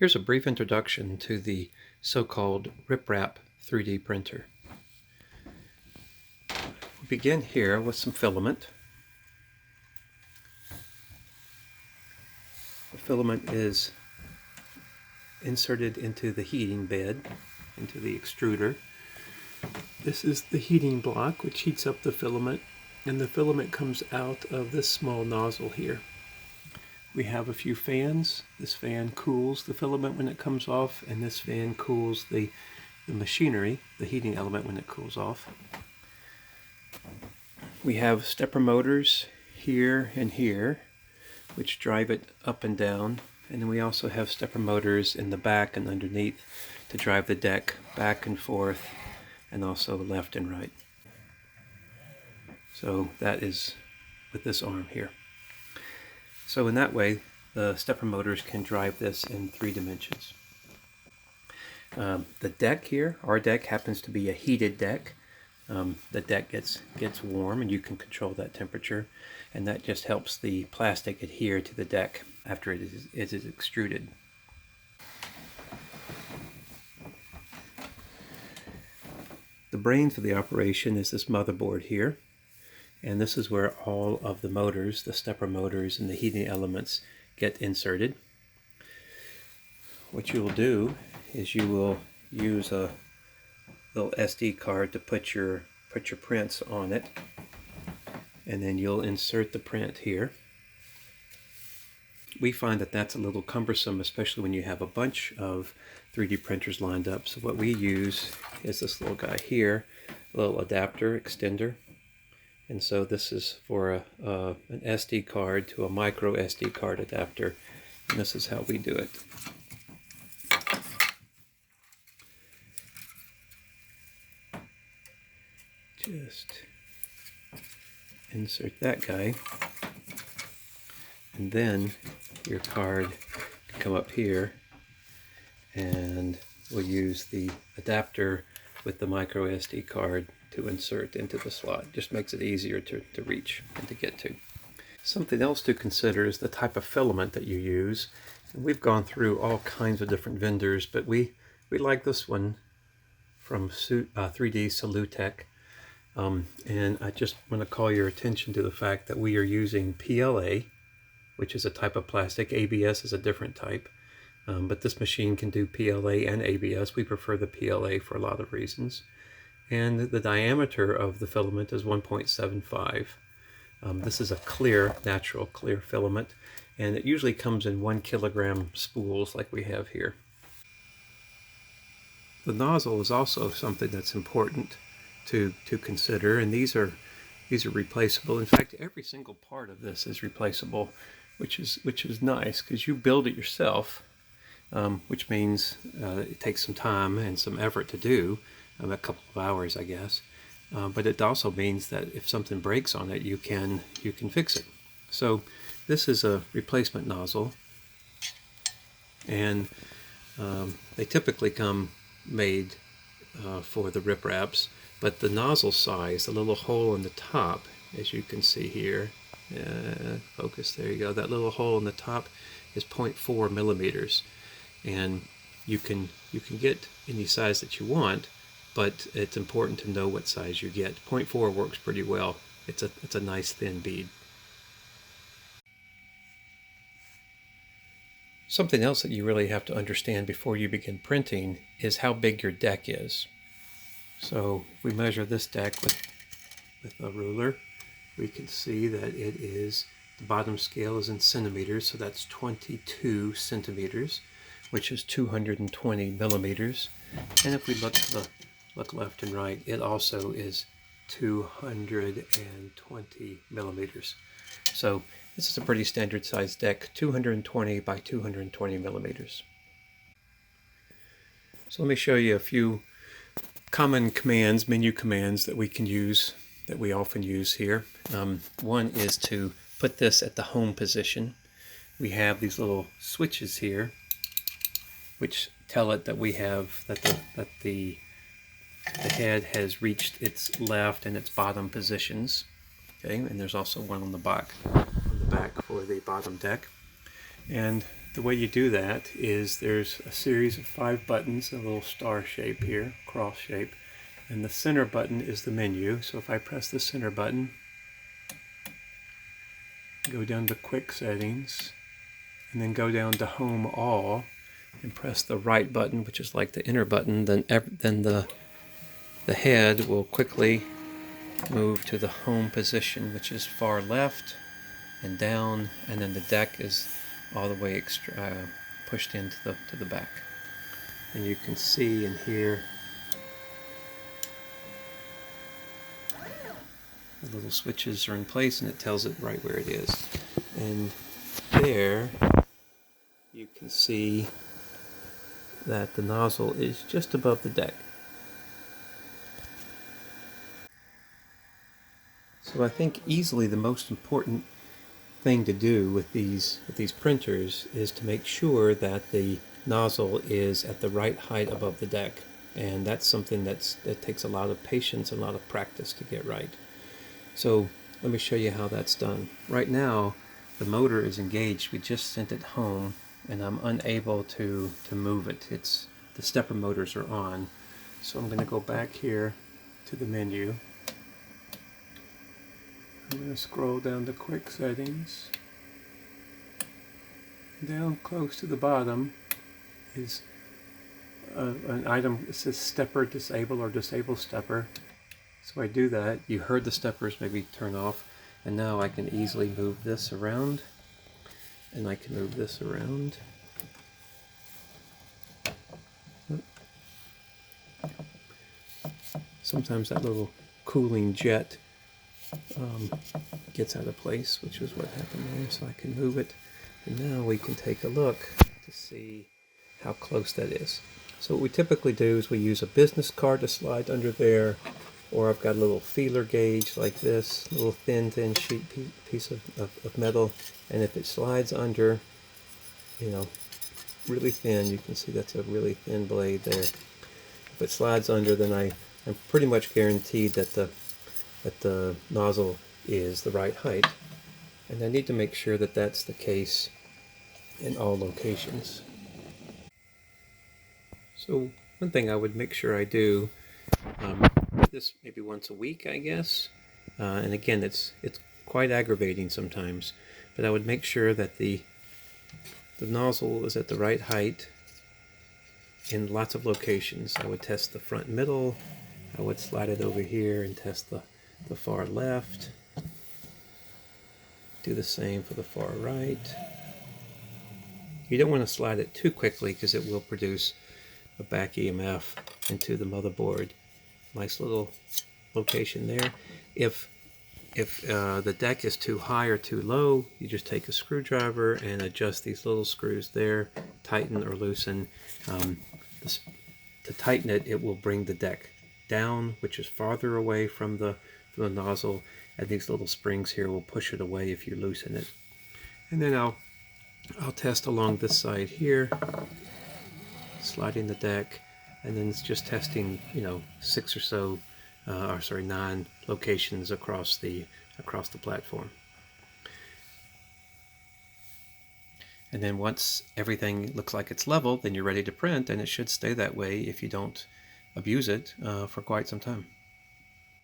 Here's a brief introduction to the so-called riprap 3D printer. We begin here with some filament. The filament is inserted into the heating bed, into the extruder. This is the heating block which heats up the filament, and the filament comes out of this small nozzle here. We have a few fans. This fan cools the filament when it comes off, and this fan cools the machinery, the heating element, when it cools off. We have stepper motors here and here, which drive it up and down, and then we also have stepper motors in the back and underneath to drive the deck back and forth, and also left and right. So that is with this arm here. So in that way, the stepper motors can drive this in 3 dimensions. The deck here, our deck, happens to be a heated deck. The deck gets warm, and you can control that temperature, and that just helps the plastic adhere to the deck after it is extruded. The brains of the operation is this motherboard here. And this is where all of the motors, the stepper motors and the heating elements, get inserted. What you will do is you will use a little SD card to put your prints on it, and then you'll insert the print here. We find that that's a little cumbersome, especially when you have a bunch of 3D printers lined up. So what we use is this little guy here, a little adapter extender. And so this is for an SD card to a micro SD card adapter, and this is how we do it. Just insert that guy, and then your card can come up here, and we'll use the adapter with the micro SD card to insert into the slot. Just makes it easier to reach and to get to. Something else to consider is the type of filament that you use. And we've gone through all kinds of different vendors, but we like this one from 3D Solutech. And I just want to call your attention to the fact that we are using PLA, which is a type of plastic. ABS is a different type. But this machine can do PLA and ABS. We prefer the PLA for a lot of reasons. And the diameter of the filament is 1.75. This is a clear, natural clear filament, and it usually comes in 1 kilogram spools like we have here. The nozzle is also something that's important to consider, and these are replaceable. In fact, every single part of this is replaceable, which is nice because you build it yourself, which means it takes some time and some effort to do. A couple of hours, I guess, but it also means that if something breaks on it, you can fix it. So this is a replacement nozzle, and they typically come made for the ripraps, but the nozzle size, the little hole in the top, as you can see here, focus, there you go, that little hole in the top is 0.4 millimeters, and you can get any size that you want, but it's important to know what size you get. 0.4 works pretty well. It's a nice thin bead. Something else that you really have to understand before you begin printing is how big your deck is. So if we measure this deck with a ruler, we can see that it is, the bottom scale is in centimeters, so that's 22 centimeters, which is 220 millimeters. And if we look left and right, it also is 220 millimeters. So this is a pretty standard size deck, 220 by 220 millimeters. So let me show you a few common commands, menu commands that we can use, that we often use here. One is to put this at the home position. We have these little switches here, which tell it that we have that the head has reached its left and its bottom positions. Okay, and there's also one on the back for the bottom deck. And The way you do that is there's a series of 5 buttons, a little star shape here, cross shape, and the center button is the menu. So if I press the center button, go down to Quick Settings, and then go down to Home All, and press the right button, which is like the enter button, then the head will quickly move to the home position, which is far left and down, and then the deck is all the way pushed into the back. And you can see and hear the little switches are in place, and it tells it right where it is. And there you can see that the nozzle is just above the deck. So I think easily the most important thing to do with these printers is to make sure that the nozzle is at the right height above the deck, and that's something that takes a lot of patience and a lot of practice to get right. So let me show you how that's done. Right now the motor is engaged. We just sent it home and I'm unable to move it. The stepper motors are on. So I'm going to go back here to the menu. I'm going to scroll down to Quick Settings. Down close to the bottom is an item that says Stepper Disable or Disable Stepper. So I do that. You heard the steppers maybe turn off, and now I can easily move this around, and I can move this around. Sometimes that little cooling jet gets out of place, which is what happened there, so I can move it. And now we can take a look to see how close that is. So what we typically do is we use a business card to slide under there, or I've got a little feeler gauge like this, a little thin sheet piece of metal, and if it slides under, you know, really thin, you can see that's a really thin blade there. If it slides under, then I'm pretty much guaranteed that the nozzle is the right height, and I need to make sure that that's the case in all locations. So one thing I would make sure I do, this maybe once a week, I guess, and again it's quite aggravating sometimes, but I would make sure that the nozzle is at the right height in lots of locations. I would test the front middle, I would slide it over here and test the far left. Do the same for the far right. You don't want to slide it too quickly because it will produce a back EMF into the motherboard. Nice little location there. If the deck is too high or too low, you just take a screwdriver and adjust these little screws there, tighten or loosen. To tighten it, it will bring the deck down, which is farther away from the nozzle, and these little springs here will push it away if you loosen it. And then I'll test along this side here, sliding the deck, and then it's just testing, you know, 6 or so, 9 locations across the platform. And then once everything looks like it's level, then you're ready to print, and it should stay that way if you don't abuse it for quite some time.